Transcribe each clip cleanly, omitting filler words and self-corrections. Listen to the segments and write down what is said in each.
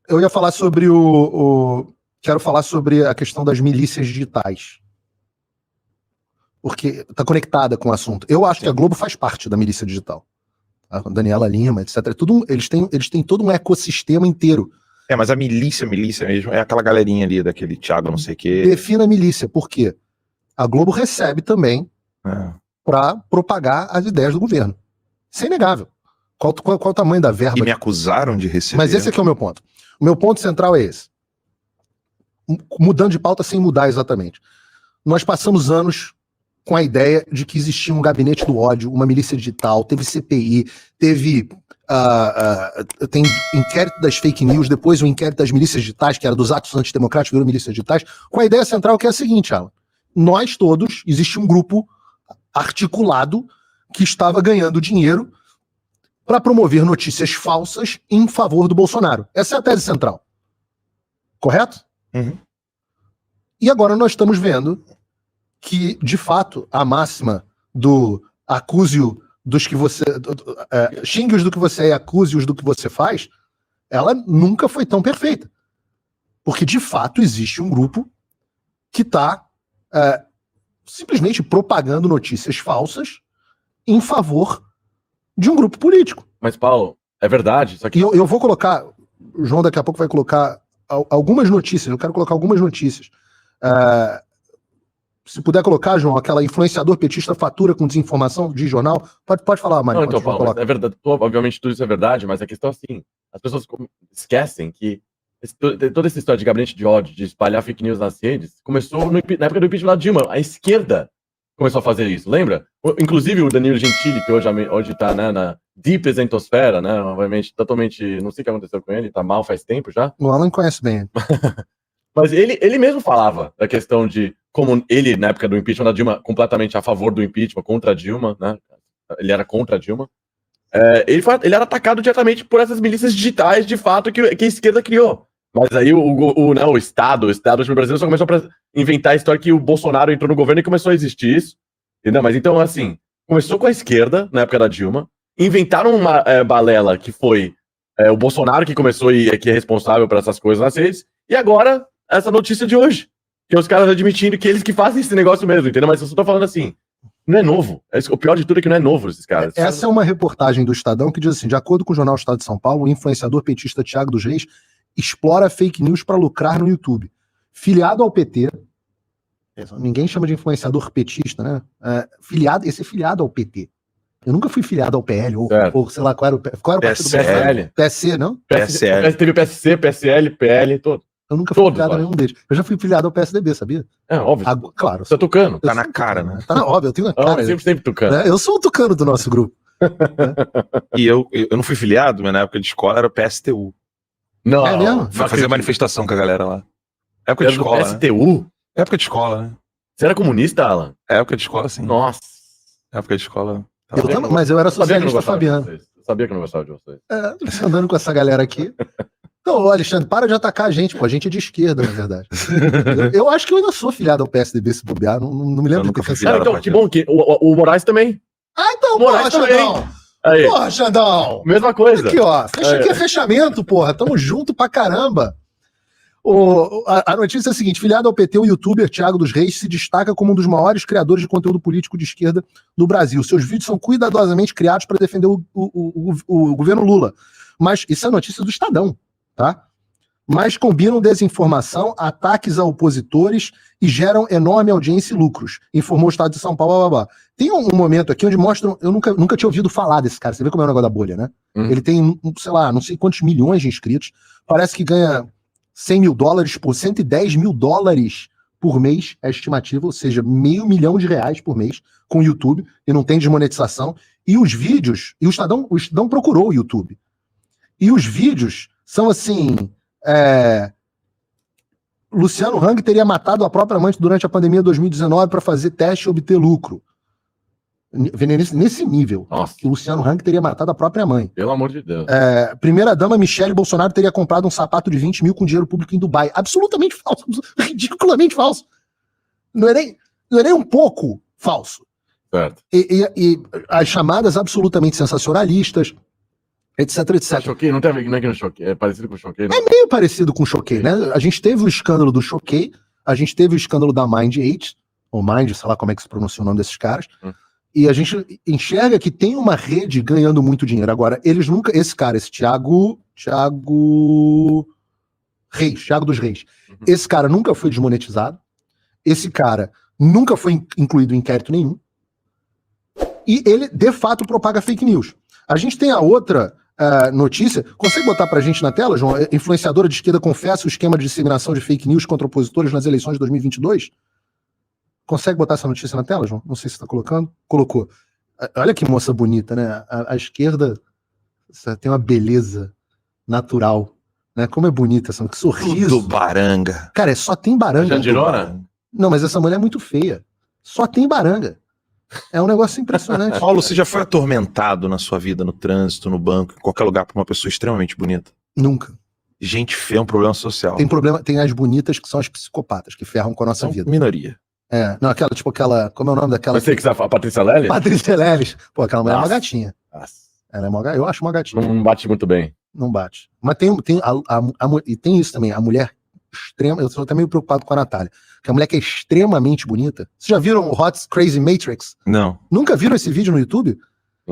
Eu ia falar sobre quero falar sobre a questão das milícias digitais. Porque está conectada com o assunto. Eu acho que a Globo faz parte da milícia digital. A Daniela Lima, etc. Eles têm todo um ecossistema inteiro. Mas a milícia mesmo, é aquela galerinha ali, daquele Thiago não sei o quê. Defina a milícia, por quê? A Globo recebe também para propagar as ideias do governo. Isso é inegável. Qual o tamanho da verba? E me acusaram de receber. Mas esse aqui é o meu ponto. O meu ponto central é esse. Mudando de pauta sem mudar exatamente. Nós passamos anos com a ideia de que existia um gabinete do ódio, uma milícia digital, teve CPI, tem inquérito das fake news, depois o inquérito das milícias digitais, que era dos atos antidemocráticos, virou milícias digitais, com a ideia central que é a seguinte, Alan. Nós todos, existe um grupo articulado que estava ganhando dinheiro para promover notícias falsas em favor do Bolsonaro. Essa é a tese central. Correto? Uhum. E agora nós estamos vendo que, de fato, a máxima do acuse-o dos que você... xingue-os do que você é e acuse-os do que você faz, ela nunca foi tão perfeita. Porque, de fato, existe um grupo que está simplesmente propagando notícias falsas em favor de um grupo político. Mas, Paulo, é verdade. Só que... E eu vou colocar... O João daqui a pouco vai colocar algumas notícias. Eu quero colocar algumas notícias. Se puder colocar, João, aquela influenciador petista fatura com desinformação de jornal. Pode falar, Mário. Não, então, Paulo, é verdade. Obviamente tudo isso é verdade, mas a questão é assim, as pessoas esquecem que toda essa história de gabinete de ódio, de espalhar fake news nas redes, começou na época do impeachment da Dilma. A esquerda começou a fazer isso, lembra? Inclusive o Danilo Gentili, que hoje tá, né, na deep exentosfera, né, obviamente, totalmente, não sei o que aconteceu com ele, tá mal faz tempo já. O Alan conhece bem. Mas ele mesmo falava da questão de como ele, na época do impeachment da Dilma, completamente a favor do impeachment, contra a Dilma, né, ele era contra a Dilma. Ele era atacado diretamente por essas milícias digitais, de fato, que a esquerda criou. Mas aí o Estado brasileiro só começou a inventar a história que o Bolsonaro entrou no governo e começou a existir isso. Entendeu? Mas então, assim, começou com a esquerda, na época da Dilma, inventaram uma balela que foi o Bolsonaro que começou e que é responsável por essas coisas nas redes, e agora, essa notícia de hoje, que é os caras admitindo que eles que fazem esse negócio mesmo, entendeu? Mas eu só tô falando assim, não é novo. O pior de tudo é que não é novo esses caras. Essa é uma reportagem do Estadão que diz assim, de acordo com o jornal Estado de São Paulo, o influenciador petista Thiago dos Reis explora fake news para lucrar no YouTube. Filiado ao PT, ninguém chama de influenciador petista, né? Esse é filiado ao PT. Eu nunca fui filiado ao PL, ou sei lá, qual era o partido do PSL. PSC, não? PSL. Teve o PSC, PSL, PL, todo. Eu nunca fui filiado a nenhum deles. Eu já fui filiado ao PSDB, sabia? Óbvio. Claro. Você é tucano. Tá na cara, né? Tá óbvio, eu tenho uma cara. Sempre tucano. Eu sou o tucano do nosso grupo. E eu não fui filiado, mas na época de escola era o PSTU. Não. É mesmo? Vai fazer manifestação com a galera lá. Época de escola. PSTU? Né? Época de escola, né? Você era comunista, Alan? Época de escola, sim. Nossa. Época de escola. Mas eu era socialista Fabiano. Eu sabia que eu não gostava de vocês. Andando com essa galera aqui. Então, Alexandre, para de atacar a gente, pô. A gente é de esquerda, na verdade. eu acho que eu ainda sou filiado ao PSDB, se bobear. Não me lembro do que eu fiz. Então, que bom que o Moraes também. Então, Moraes também. Porra, Xandão! Mesma coisa. Aqui, ó. Aqui é fechamento, porra. Tamo junto pra caramba. A notícia é a seguinte: filiado ao PT, o youtuber Thiago dos Reis se destaca como um dos maiores criadores de conteúdo político de esquerda do Brasil. Seus vídeos são cuidadosamente criados para defender o governo Lula. Mas isso é notícia do Estadão, tá? Mas combinam desinformação, ataques a opositores e geram enorme audiência e lucros, informou o Estado de São Paulo. Blá, blá, blá. Tem um momento aqui onde mostram, eu nunca tinha ouvido falar desse cara, você vê como é o negócio da bolha, né? Ele tem, sei lá, não sei quantos milhões de inscritos, parece que ganha $100 mil por $110 mil por mês, é a estimativa, ou seja, R$500 mil por mês com o YouTube, e não tem desmonetização. E os vídeos, e o Estadão procurou o YouTube. E os vídeos são assim, Luciano Hang teria matado a própria amante durante a pandemia de 2019 para fazer teste e obter lucro. Nesse nível. Nossa. Que o Luciano Hang teria matado a própria mãe. Pelo amor de Deus. Primeira-dama Michele Bolsonaro teria comprado um sapato de 20 mil com dinheiro público em Dubai. Absolutamente falso. Ridiculamente falso. Não é nem um pouco falso. Certo. E as chamadas absolutamente sensacionalistas, etc, etc. Choquei, não tem a ver, não é que no Choquei, é parecido com o Choquei. Não? É meio parecido com o Choquei, né? A gente teve o escândalo do Choquei, a gente teve o escândalo da Mind 8, ou Mind, sei lá como é que se pronuncia o nome desses caras, e a gente enxerga que tem uma rede ganhando muito dinheiro. Agora, eles nunca, esse Thiago Reis, Thiago dos Reis, esse cara nunca foi desmonetizado, esse cara nunca foi incluído em inquérito nenhum, e ele, de fato, propaga fake news. A gente tem a outra notícia. Consegue botar pra gente na tela, João? Influenciadora de esquerda confessa o esquema de disseminação de fake news contra opositores nas eleições de 2022? Consegue botar essa notícia na tela, João? Não sei se está colocando. Colocou. Olha que moça bonita, né? A esquerda tem uma beleza natural, né? Como é bonita essa, que sorriso. Tudo baranga. Cara, só tem baranga. Jandirona? Não, mas essa mulher é muito feia. Só tem baranga. É um negócio impressionante. Paulo, você já foi atormentado na sua vida, no trânsito, no banco, em qualquer lugar, por uma pessoa extremamente bonita? Nunca. Gente feia é um problema social. Tem as bonitas que são as psicopatas, que ferram com a nossa vida. Minoria. Não, como é o nome daquela? Você que sabe, a Patrícia Leles? Patrícia Leles. Pô, aquela mulher é uma gatinha. Nossa. Ela é eu acho uma gatinha. Não bate muito bem. Não bate. Mas e tem isso também, a mulher extrema, eu tô até meio preocupado com a Natália, que a mulher que é extremamente bonita. Vocês já viram o Hot Crazy Matrix? Não. Nunca viram esse vídeo no YouTube?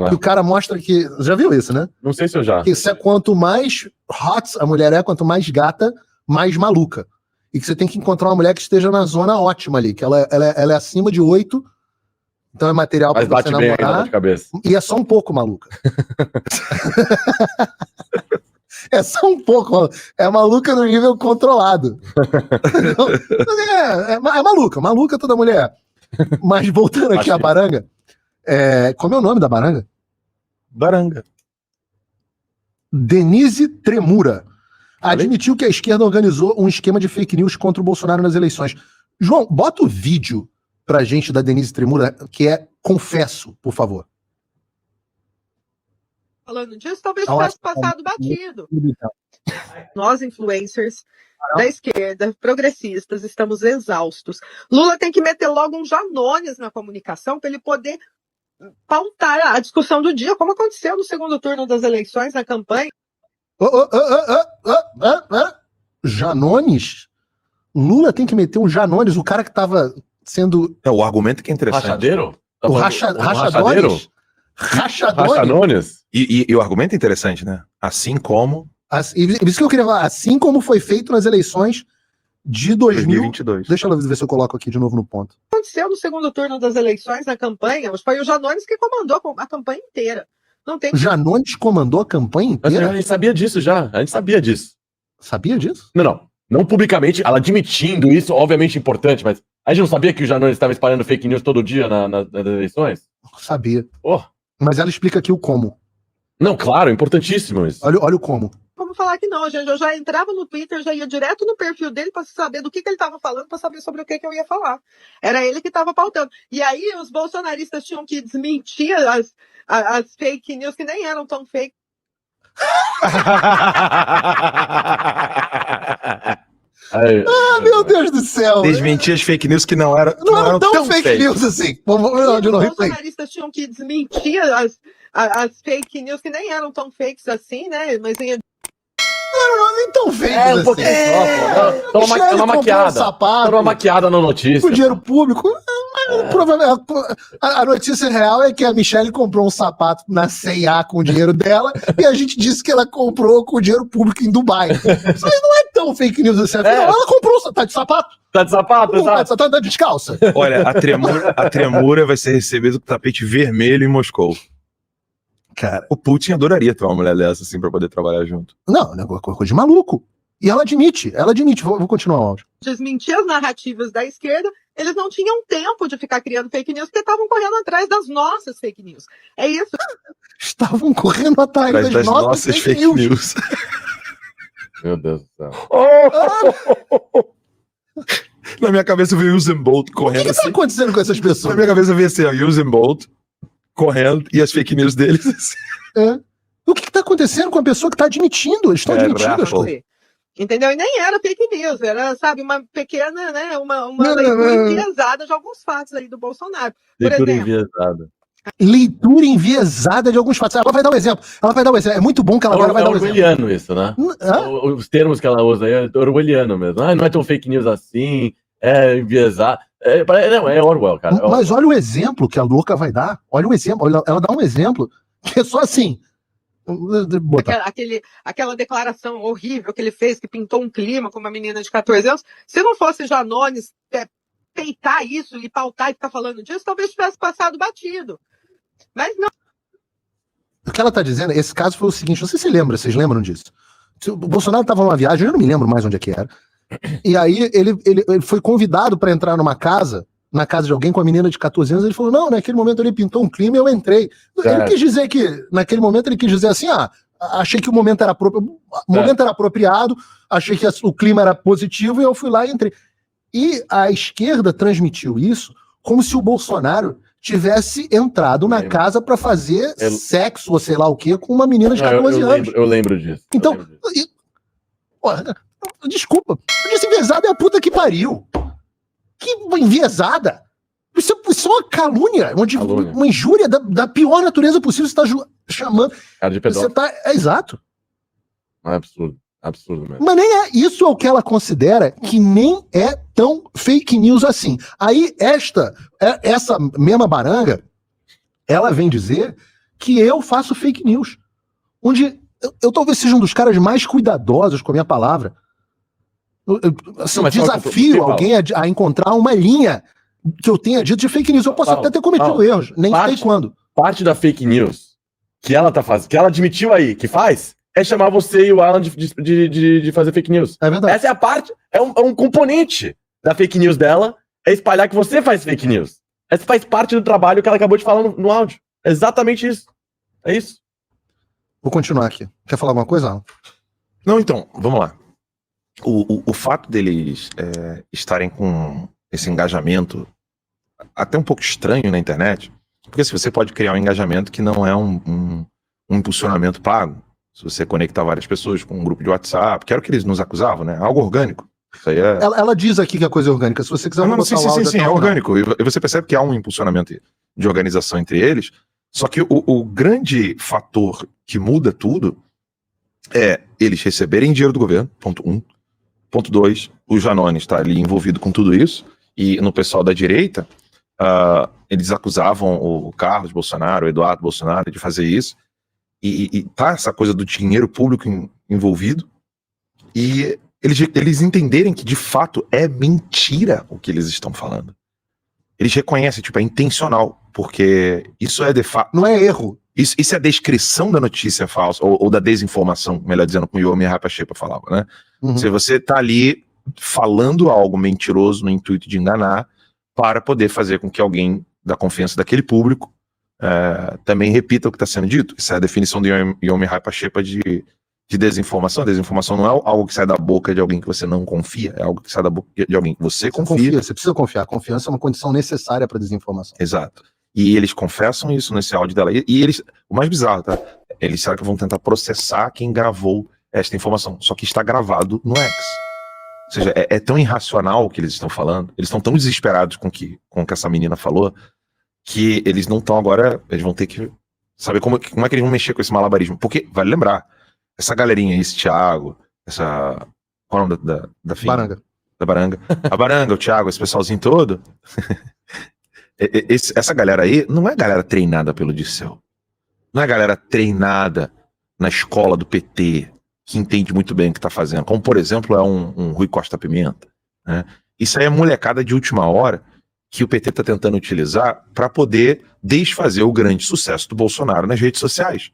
Que o cara mostra que... Já viu isso, né? Não sei se eu já. Que quanto mais hot a mulher é, quanto mais gata, mais maluca. E que você tem que encontrar uma mulher que esteja na zona ótima ali, que ela é acima de 8, então é material para você namorar. Mas bate bem ainda de cabeça. E é só um pouco maluca. É só um pouco. É maluca no nível controlado. É maluca toda mulher. Mas voltando aqui à baranga, como é o nome da baranga? Baranga. Denise Tremura admitiu que a esquerda organizou um esquema de fake news contra o Bolsonaro nas eleições. João, bota o vídeo pra gente da Denise Tremura, que é Confesso, por favor. Falando disso, talvez tivesse passado batido. Nós, influencers da esquerda, progressistas, estamos exaustos. Lula tem que meter logo um Janones na comunicação para ele poder pautar a discussão do dia, como aconteceu no segundo turno das eleições, na campanha. Janones? Lula tem que meter um Janones, o cara que estava sendo... O argumento que é interessante. Rachadeiro? O Rachadores? Rachanones? E o argumento é interessante, né? Assim como... Isso que eu queria falar. Assim como foi feito nas eleições de 2022. Deixa eu ver se eu coloco aqui de novo no ponto. Aconteceu no segundo turno das eleições, na campanha, foi o Janones que comandou a campanha inteira. Não tem... Janones comandou a campanha inteira? A gente sabia disso já. A gente sabia disso. Sabia disso? Não publicamente, ela admitindo isso, obviamente importante, mas a gente não sabia que o Janones estava espalhando fake news todo dia nas eleições? Sabia. Mas ela explica aqui o como. Não, claro, importantíssimo isso. Olha o como. Vamos falar que não, gente. Eu já entrava no Twitter, já ia direto no perfil dele para saber do que ele estava falando, para saber sobre o que eu ia falar. Era ele que estava pautando. E aí os bolsonaristas tinham que desmentir as fake news, que nem eram tão fake. Meu Deus do céu. Desmentir as fake news que não eram tão fake news assim. Os bolsonaristas tinham que desmentir as fake news, que nem eram tão fakes assim, né? Mas nem tão fake um pouquinho só, pô. Dá uma maquiada. Dá uma maquiada na notícia. O dinheiro público. Provavelmente a notícia real é que a Michelle comprou um sapato na C&A com o dinheiro dela e a gente disse que ela comprou com o dinheiro público em Dubai. Isso aí não é tão fake news assim. Ela comprou, tá de sapato. Tá de sapato, exato. Tá descalça. Olha, a tremura vai ser recebida com tapete vermelho em Moscou. Cara, o Putin adoraria ter uma mulher dessa assim pra poder trabalhar junto. Não, coisa de maluco. E ela admite. Vou continuar o áudio. Desmentir as narrativas da esquerda, eles não tinham tempo de ficar criando fake news, porque estavam correndo atrás das nossas fake news. É isso. Estavam correndo atrás das nossas fake news. Meu Deus do céu. Na minha cabeça eu vi o Usain Bolt correndo. O que tá acontecendo com essas pessoas? Na minha cabeça eu vi assim, o Usain Bolt correndo e as fake news deles assim. O que tá acontecendo com a pessoa que tá admitindo? Eles estão admitindo as coisas. Entendeu? E nem era fake news, era, sabe, uma pequena, né, uma leitura enviesada de alguns fatos aí do Bolsonaro. Por exemplo, enviesada. Leitura enviesada de alguns fatos. Ela vai dar um exemplo. É muito bom que ela agora vai dar um exemplo. É orwelliano isso, né? Os termos que ela usa aí é orwelliano mesmo. Não é tão fake news assim, é enviesado. É Orwell, cara. Mas olha o exemplo que a louca vai dar. Olha o exemplo. Ela dá um exemplo que é só assim. Aquela declaração horrível que ele fez, que pintou um clima com uma menina de 14 anos. Se não fosse Janones peitar isso e pautar e ficar falando disso, talvez tivesse passado batido. Mas não. O que ela está dizendo, esse caso foi o seguinte, não sei se você lembra, vocês lembram disso? O Bolsonaro estava numa viagem, eu não me lembro mais onde é que era, e aí ele foi convidado para entrar na casa de alguém com a menina de 14 anos, ele falou, não, naquele momento ele pintou um clima e eu entrei. Ele quis dizer que, naquele momento ele quis dizer assim, achei que o momento era apropriado, achei que o clima era positivo e eu fui lá e entrei. E a esquerda transmitiu isso como se o Bolsonaro tivesse entrado na casa para fazer sexo, ou sei lá o quê, com uma menina de 14 anos. Eu lembro disso. Então, desculpa, enviesada é a puta que pariu. Que enviesada. Isso é uma calúnia, uma injúria da pior natureza possível. Você está chamando. Cara de pedófilo. Exato. É absurdo. Absurdo mesmo. Mas nem é isso é o que ela considera que nem é tão fake news assim. Aí essa mesma baranga, ela vem dizer que eu faço fake news. Onde eu talvez seja um dos caras mais cuidadosos com a minha palavra. Eu desafio alguém a encontrar uma linha que eu tenha dito de fake news. Eu posso até ter cometido erros, nem sei quando. Parte da fake news que ela tá fazendo, que ela admitiu aí que faz, é chamar você e o Alan de fazer fake news. É verdade. Essa é a parte, é um componente da fake news dela, é espalhar que você faz fake news. Essa faz parte do trabalho que ela acabou de falar no áudio. É exatamente isso. É isso. Vou continuar aqui. Quer falar alguma coisa, Alan? Não, então, vamos lá. O fato deles estarem com esse engajamento até um pouco estranho na internet, porque se você pode criar um engajamento que não é um impulsionamento pago, se você conectar várias pessoas com um grupo de WhatsApp, que era o que eles nos acusavam, né? Algo orgânico. Isso aí é... ela diz aqui que a coisa é orgânica. Se você quiser... Sim, é orgânico. E você percebe que há um impulsionamento de organização entre eles, só que o grande fator que muda tudo é eles receberem dinheiro do governo, ponto 1. Ponto 2, o Janones está ali envolvido com tudo isso, e no pessoal da direita, eles acusavam o Carlos Bolsonaro, o Eduardo Bolsonaro de fazer isso, e tá essa coisa do dinheiro público envolvido, e eles entenderem que de fato é mentira o que eles estão falando. Eles reconhecem, tipo, é intencional, porque isso é de fato... Não é erro. Isso é a descrição da notícia falsa, ou da desinformação, melhor dizendo, como o Yomi Rapachepa falava, né? Uhum. Se você tá ali falando algo mentiroso no intuito de enganar, para poder fazer com que alguém da confiança daquele público também repita o que está sendo dito. Essa é a definição do Yomi Rapachepa de desinformação. Desinformação não é algo que sai da boca de alguém que você não confia, é algo que sai da boca de alguém que você confia. Você precisa confiar. A confiança é uma condição necessária para desinformação. Exato. E eles confessam isso nesse áudio dela. E eles, o mais bizarro, tá? Eles será que vão tentar processar quem gravou esta informação. Só que está gravado no X. Ou seja, é tão irracional o que eles estão falando. Eles estão tão desesperados com o que essa menina falou, que eles não estão agora. Eles vão ter que saber como é que eles vão mexer com esse malabarismo. Porque, vale lembrar, essa galerinha aí, esse Thiago, qual é o nome da filha? Baranga. Da Baranga. A Baranga, o Thiago, esse pessoalzinho todo. Essa galera aí não é galera treinada pelo Dirceu. Não é galera treinada na escola do PT, que entende muito bem o que está fazendo. Como, por exemplo, é um Rui Costa Pimenta. Né? Isso aí é molecada de última hora que o PT está tentando utilizar para poder desfazer o grande sucesso do Bolsonaro nas redes sociais.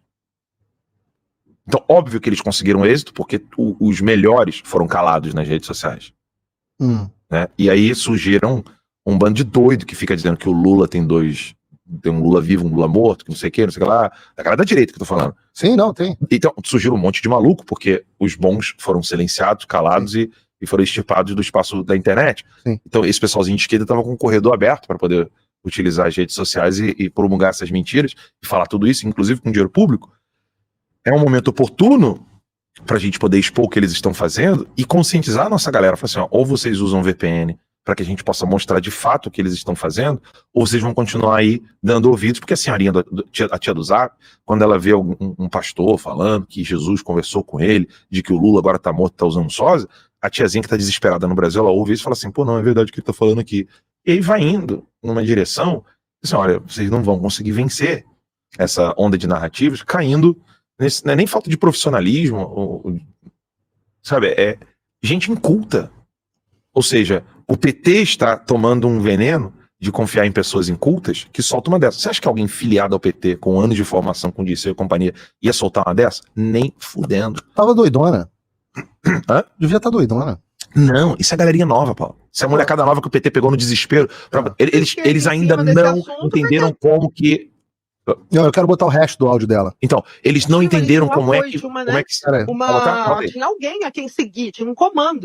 Então, óbvio que eles conseguiram êxito, porque os melhores foram calados nas redes sociais. Né? E aí surgiram um bando de doido que fica dizendo que o Lula tem um Lula vivo, um Lula morto, que não sei o que lá. Da cara da direita que eu tô falando. Sim, não, tem. Então, surgiram um monte de maluco, porque os bons foram silenciados, calados e foram extirpados do espaço da internet. Sim. Então, esse pessoalzinho de esquerda tava com um corredor aberto para poder utilizar as redes sociais e promulgar essas mentiras e falar tudo isso, inclusive com dinheiro público. É um momento oportuno pra gente poder expor o que eles estão fazendo e conscientizar a nossa galera. Falar assim, ó, ou vocês usam VPN, para que a gente possa mostrar de fato o que eles estão fazendo, ou vocês vão continuar aí dando ouvidos, porque a senhorinha, a tia do Zap, quando ela vê um pastor falando que Jesus conversou com ele, de que o Lula agora tá morto, tá usando sósia, a tiazinha que tá desesperada no Brasil, ela ouve isso e fala assim, pô, não, é verdade o que ele tá falando aqui. E aí vai indo numa direção, assim, olha, vocês não vão conseguir vencer essa onda de narrativas, caindo nesse, não é nem falta de profissionalismo, sabe, é gente inculta. Ou seja, o PT está tomando um veneno de confiar em pessoas incultas que solta uma dessas. Você acha que alguém filiado ao PT, com anos de formação, com Dirceu e companhia, ia soltar uma dessa? Nem fudendo. Tava doidona. Hã? Devia estar doidona. Não, isso é galerinha nova, Paulo. Isso é molecada nova que o PT pegou no desespero. Eles ainda não entenderam como que... Não, eu quero botar o resto do áudio dela. Então, eles não entenderam como é que... Tinha alguém a quem seguir, tinha um comando.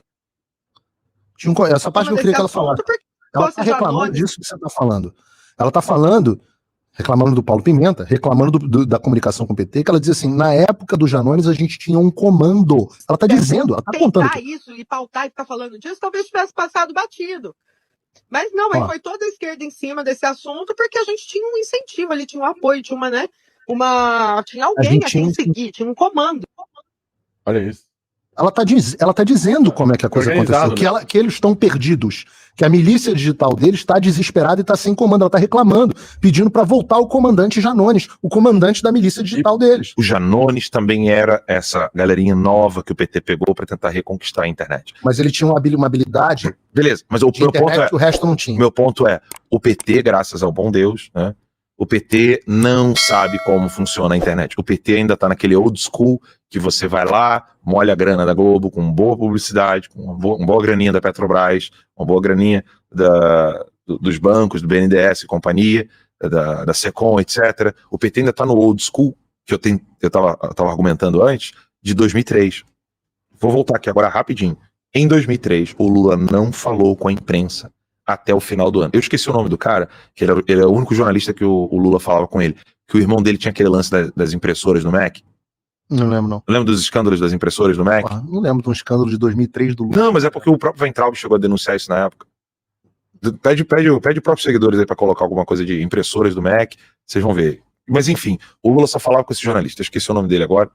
Essa parte que eu queria que ela falasse. Ela está reclamando disso que você está falando. Ela está falando, reclamando do Paulo Pimenta, reclamando da comunicação com o PT, que ela diz assim, na época do Janones a gente tinha um comando. Ela está dizendo, ela está contando. Isso e pautar e ficar falando disso, talvez tivesse passado batido. Mas não, aí foi toda a esquerda em cima desse assunto, porque a gente tinha um incentivo ali, tinha um apoio, tinha tinha alguém a quem seguir, tinha um comando. Olha isso. Ela tá dizendo como é que a coisa aconteceu, né? Que eles estão perdidos, que a milícia digital deles está desesperada e está sem comando, ela está reclamando, pedindo para voltar o comandante Janones, o comandante da milícia digital deles. O Janones também era essa galerinha nova que o PT pegou para tentar reconquistar a internet. Mas ele tinha uma habilidade. Beleza, mas o meu ponto é, o resto não tinha. Meu ponto é, o PT, graças ao bom Deus, né? O PT não sabe como funciona a internet. O PT ainda tá naquele old school que você vai lá, molha a grana da Globo com boa publicidade, com uma boa graninha da Petrobras, uma boa graninha dos bancos, do BNDES e companhia, da Secom, etc. O PT ainda tá no old school, que eu tava argumentando antes, de 2003. Vou voltar aqui agora rapidinho. Em 2003, o Lula não falou com a imprensa até o final do ano. Eu esqueci o nome do cara, que ele era o único jornalista que o Lula falava com ele, que o irmão dele tinha aquele lance das impressoras no Mac. Não lembro, não. Lembra dos escândalos das impressoras no Mac? Não lembro de um escândalo de 2003 do Lula. Não, mas é porque o próprio Weintraub chegou a denunciar isso na época. Pede próprios seguidores aí pra colocar alguma coisa de impressoras do Mac, vocês vão ver. Mas enfim, o Lula só falava com esse jornalista, eu esqueci o nome dele agora.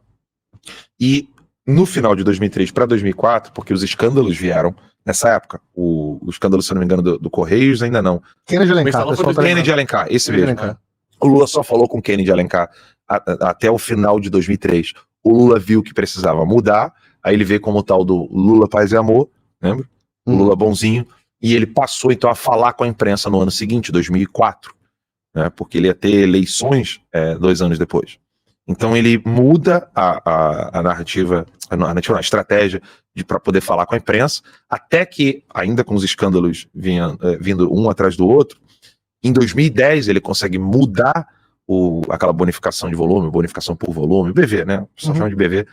E no final de 2003 para 2004, porque os escândalos vieram nessa época, o escândalo, se eu não me engano, do Correios, ainda não. Kennedy Alencar. Kennedy Alencar, esse mesmo. Alencar. O Lula só falou com Kennedy Alencar até o final de 2003. O Lula viu que precisava mudar, aí ele veio como o tal do Lula Paz e Amor, lembra? O Lula bonzinho, e ele passou então a falar com a imprensa no ano seguinte, 2004, né? Porque ele ia ter eleições 2 anos depois. Então ele muda a narrativa, a estratégia para poder falar com a imprensa, até que, ainda com os escândalos vindo um atrás do outro, em 2010 ele consegue mudar aquela bonificação de volume, bonificação por volume, BV, né? Só chama de BV.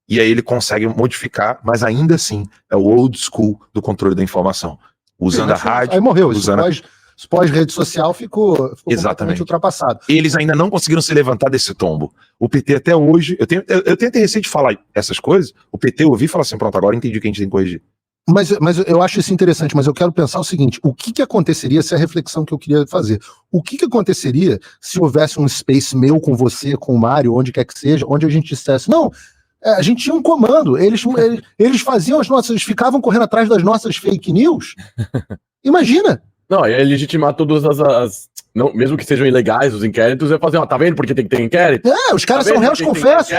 E aí ele consegue modificar, mas ainda assim é o old school do controle da informação. Usando a rádio. Aí morreu, pós-rede social ficou exatamente ultrapassado. Eles ainda não conseguiram se levantar desse tombo. O PT até hoje, eu tenho até receio de falar essas coisas, o PT ouvir e falar assim, pronto, agora entendi o que a gente tem que corrigir. Mas eu acho isso interessante, mas eu quero pensar o seguinte, o que aconteceria, essa é a reflexão que eu queria fazer, o que aconteceria se houvesse um space meu com você, com o Mário, onde quer que seja, onde a gente dissesse, não, a gente tinha um comando, eles faziam eles ficavam correndo atrás das nossas fake news, imagina. Não, é legitimar todas não, mesmo que sejam ilegais os inquéritos, é fazer, tá vendo porque tem que ter inquérito? Os caras são réus confessos.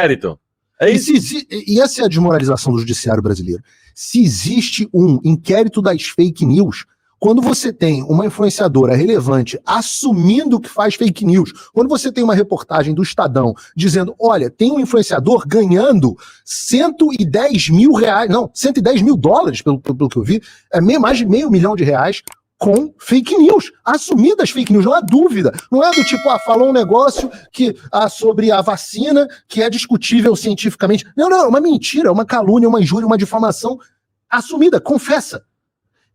É isso. E essa é a desmoralização do judiciário brasileiro. Se existe um inquérito das fake news, quando você tem uma influenciadora relevante assumindo que faz fake news, quando você tem uma reportagem do Estadão dizendo, olha, tem um influenciador ganhando 110 mil reais, não, 110 mil dólares, pelo que eu vi, mais de R$500 mil com fake news, assumidas fake news, não há dúvida, não é do tipo, falou um negócio sobre a vacina que é discutível cientificamente, não, é uma mentira, uma calúnia, uma injúria, uma difamação assumida, confessa.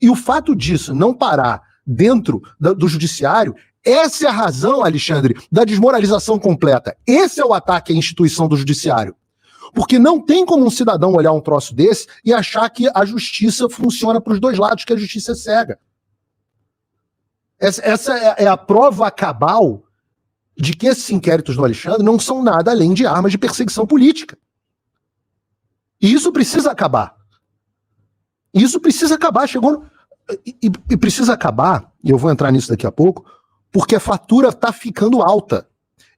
E o fato disso não parar dentro do judiciário, essa é a razão, Alexandre, da desmoralização completa, esse é o ataque à instituição do judiciário. Porque não tem como um cidadão olhar um troço desse e achar que a justiça funciona para os dois lados, que a justiça é cega. Essa é a prova cabal de que esses inquéritos do Alexandre não são nada além de armas de perseguição política. E isso precisa acabar. Isso precisa acabar. E precisa acabar, e eu vou entrar nisso daqui a pouco, porque a fatura está ficando alta.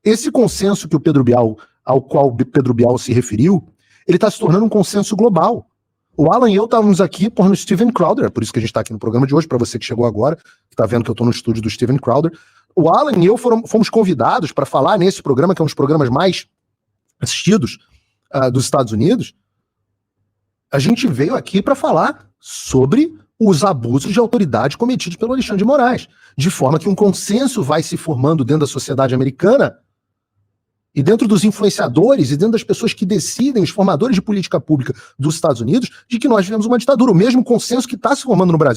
Esse consenso que o Pedro Bial, ao qual o Pedro Bial se referiu, ele está se tornando um consenso global. O Alan e eu estávamos aqui no Steven Crowder, por isso que a gente está aqui no programa de hoje, para você que chegou agora, que está vendo que eu estou no estúdio do Steven Crowder. O Alan e eu fomos convidados para falar nesse programa, que é um dos programas mais assistidos dos Estados Unidos. A gente veio aqui para falar sobre os abusos de autoridade cometidos pelo Alexandre de Moraes, de forma que um consenso vai se formando dentro da sociedade americana e dentro dos influenciadores e dentro das pessoas que decidem, os formadores de política pública dos Estados Unidos, de que nós vivemos uma ditadura, o mesmo consenso que está se formando no Brasil.